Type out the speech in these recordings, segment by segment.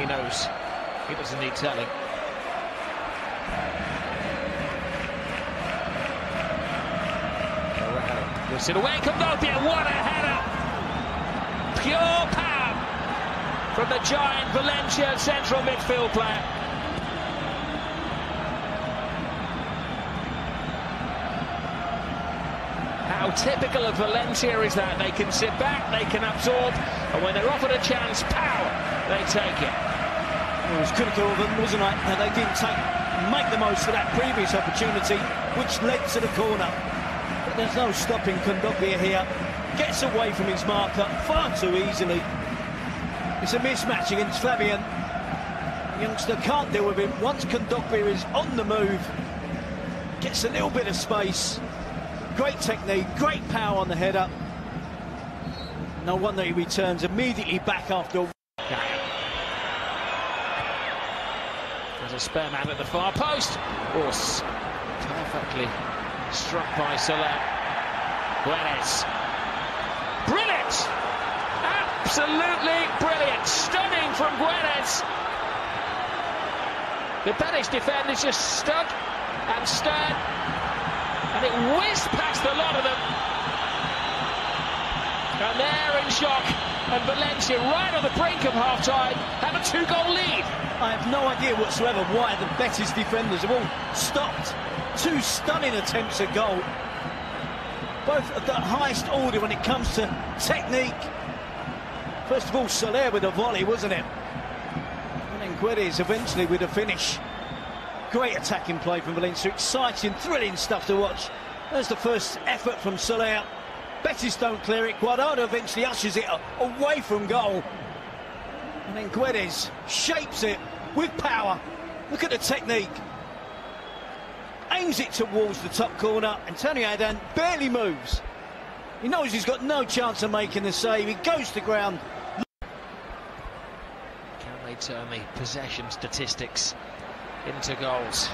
knows he doesn't need telling. Lifts it away, Kondogbia, what a header! Pure power from the giant Valencia central midfield player. How typical of Valencia is that they can sit back, they can absorb, and when they're offered a chance, power, they take it. Well, it was critical of them, wasn't it, that they didn't make the most of that previous opportunity, which led to the corner. But there's no stopping Kondogbia here. Gets away from his marker far too easily. It's a mismatch against Fabian. The youngster can't deal with him. Once Kondogbia is on the move, gets a little bit of space. Great technique, great power on the header. No wonder he returns immediately back after. There's a spare man at the far post. Perfectly struck by Soler. Bettis. Brilliant! Absolutely brilliant. Stunning from Bettis. The Bettis defenders just stood and stared, and it whizzed past a lot of them. And they're in shock. And Valencia, right on the brink of half-time, have a 2-goal lead. I have no idea whatsoever why the Betis defenders have all stopped. Two stunning attempts at goal. Both at the highest order when it comes to technique. First of all, Soler with a volley, wasn't it? And then Bettis eventually with a finish. Great attacking play from Valencia. Exciting, thrilling stuff to watch. There's the first effort from Soler. Betis don't clear it. Guardado eventually ushers it away from goal. And then Bettis shapes it with power. Look at the technique. Aims it towards the top corner. Antonio Adan barely moves. He knows he's got no chance of making the save. He goes to ground. Can they turn the possession statistics into goals?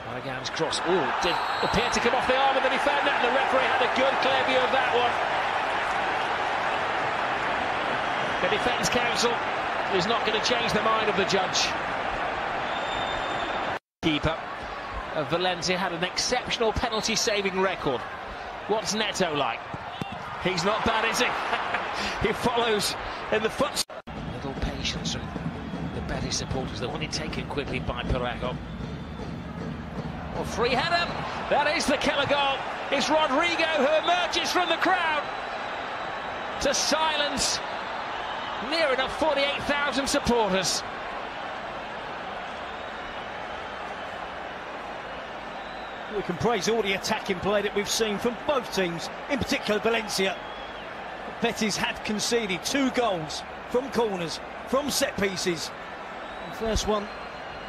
Maragan's cross, did appear to come off the arm of the defender, and the referee had a good clear view of that one. The defence council is not going to change the mind of the judge. Keeper of Valencia had an exceptional penalty saving record. What's Neto like? He's not bad, is he? He follows in the footsteps. Little patience from the Betis supporters. They want it taken quickly by Perego. Well, free header. That is the killer goal. It's Rodrigo who emerges from the crowd to silence near enough 48,000 supporters. We can praise all the attacking play that we've seen from both teams, in particular Valencia. Betis have conceded 2 goals from corners, from set pieces. The first one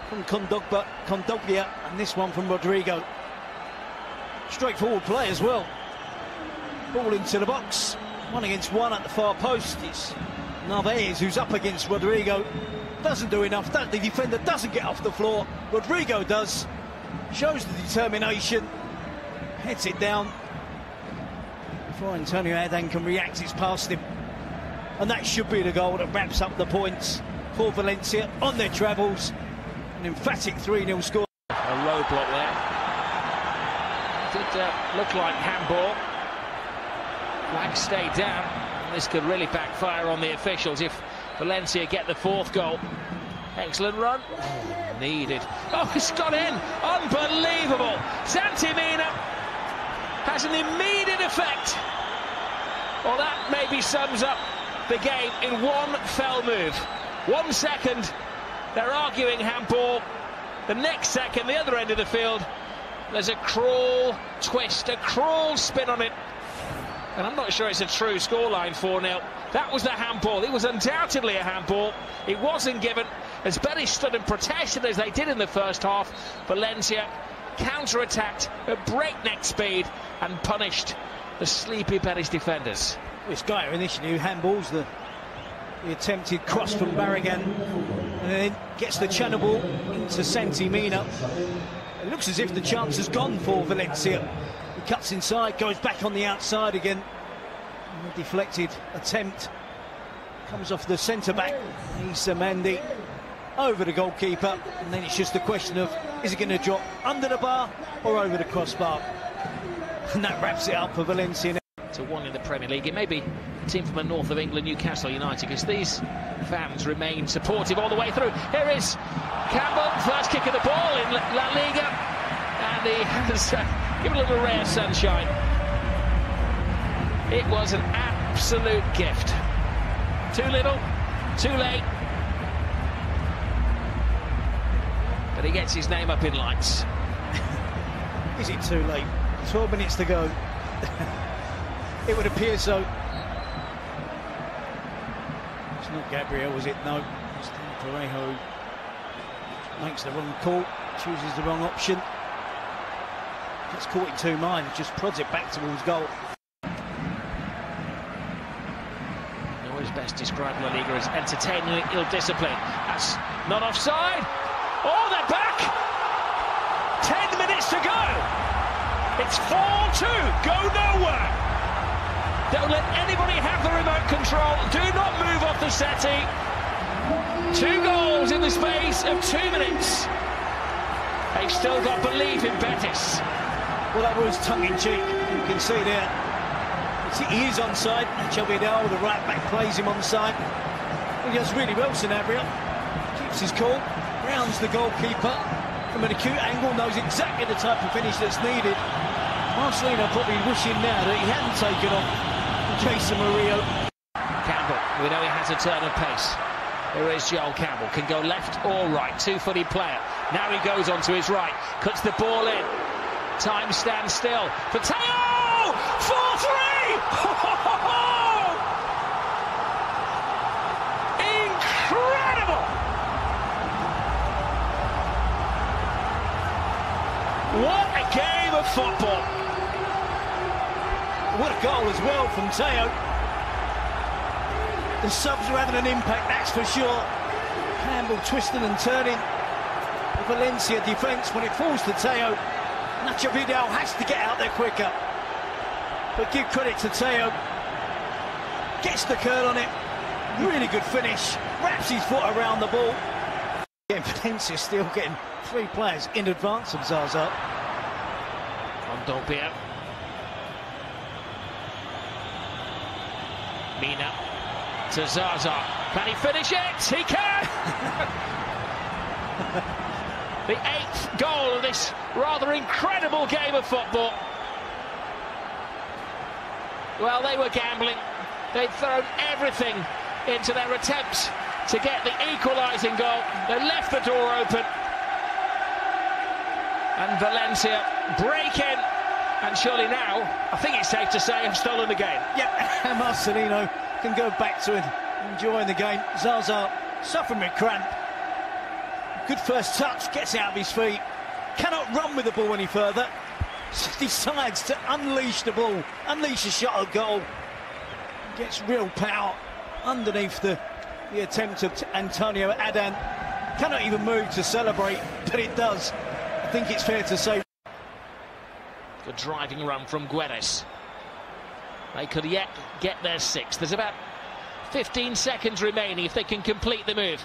from Kondogbia, and this one from Rodrigo. Straightforward play as well. Ball into the box, 1 against 1 at the far post. It's Narvaez who's up against Rodrigo. Doesn't do enough. The defender doesn't get off the floor. Rodrigo does. Shows the determination. Heads it down. Before Antonio Adan can react, it's past him. And that should be the goal that wraps up the points for Valencia on their travels. An emphatic 3-0 score. A roadblock there. Did look like handball. Flag stayed down. This could really backfire on the officials if Valencia get the 4th goal. Excellent run. Needed. Oh, it's gone in. Unbelievable. Santimina has an immediate effect. Well, that maybe sums up the game in one fell move. 1 second, they're arguing handball. The next second, the other end of the field, there's a cruel twist, a cruel spin on it. And I'm not sure it's a true scoreline, 4-0. That was the handball. It was undoubtedly a handball. It wasn't given. As Betis stood and protested as they did in the first half, Valencia counter-attacked at breakneck speed and punished the sleepy Betis defenders. This guy initially handballs the attempted cross from Barragan, and then gets the channel ball into Santimina. It looks as if the chance has gone for Valencia. He cuts inside, goes back on the outside again. A deflected attempt Comes off the centre-back, Issa Mendy, over the goalkeeper, and then it's just a question of, is it going to drop under the bar or over the crossbar? And that wraps it up for Valencia. To one in the Premier League. It may be a team from the north of England, Newcastle United, because these fans remain supportive all the way through. Here is Campbell, first kick of the ball in La Liga, and he has given a little ray of sunshine. It was an absolute gift. Too little, too late, but he gets his name up in lights. Is it too late? 12 minutes to go. It would appear so. It's not Gabriel, was it? No. It's Parejo. Makes the wrong call, chooses the wrong option. Gets caught in two minds, just prods it back towards goal. Always best described La Liga as entertainingly ill-disciplined. That's not offside. Oh, they're back! 10 minutes to go! It's 4-2, go nowhere! Don't let anybody have the remote control. Do not move off the settee. 2 goals in the space of 2 minutes. They've still got belief in Bettis. Well, that was tongue-in-cheek. You can see there. He is onside. Vidal, the right back, plays him onside. He does really well, Sanabria. Keeps his cool. Rounds the goalkeeper from an acute angle. Knows exactly the type of finish that's needed. Marcelino probably wishing now that he hadn't taken on Jason Murillo. Campbell, we know he has a turn of pace. Here is Joel Campbell, can go left or right, two-footed player. Now he goes on to his right, cuts the ball in. Time stands still for Teo! 4-3! Incredible! What a game of football! What a goal as well from Teo. The subs are having an impact, that's for sure. Campbell twisting and turning. The Valencia defence, when it falls to Teo, Nacho Vidal has to get out there quicker. But give credit to Teo. Gets the curl on it. Really good finish. Wraps his foot around the ball. Again, Valencia still getting 3 players in advance of Zaza. On Dolbia. Mina to Zaza. Can he finish it? He can! The 8th goal of this rather incredible game of football. Well, they were gambling. They'd thrown everything into their attempts to get the equalising goal. They left the door open. And Valencia break in. And surely now, I think it's safe to say, have stolen the game. Yep, Marcelino can go back to enjoying the game. Zaza suffering with cramp. Good first touch, gets out of his feet. Cannot run with the ball any further. Decides to unleash the ball, unleash a shot at goal. Gets real power underneath the attempt of Antonio Adan. Cannot even move to celebrate, but it does. I think it's fair to say. Good driving run from Guedes. They could yet get their 6th. There's about 15 seconds remaining if they can complete the move.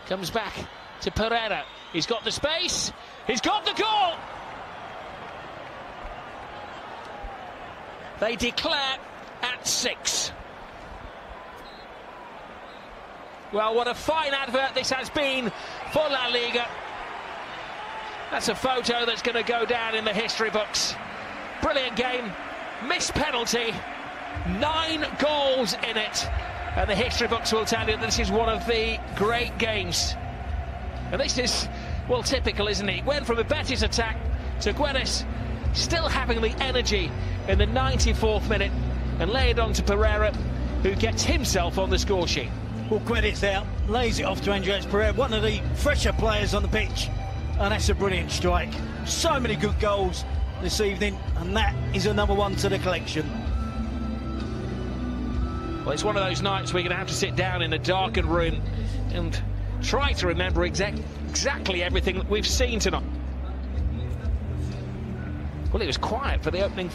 Comes back to Pereira. He's got the space. He's got the goal. They declare at 6. Well, what a fine advert this has been for La Liga. That's a photo that's going to go down in the history books. Brilliant game, missed penalty, 9 goals in it. And the history books will tell you that this is one of the great games. And this is, well, typical, isn't it? It went from a Betis attack to Guedes still having the energy in the 94th minute and lay it on to Pereira, who gets himself on the score sheet. Well, Guedes there, lays it off to Andres Pereira, one of the fresher players on the pitch. And that's a brilliant strike. So many good goals this evening, and that is another one to the collection. Well, it's one of those nights where you're going to have to sit down in a darkened room and try to remember exactly everything that we've seen tonight. Well, it was quiet for the opening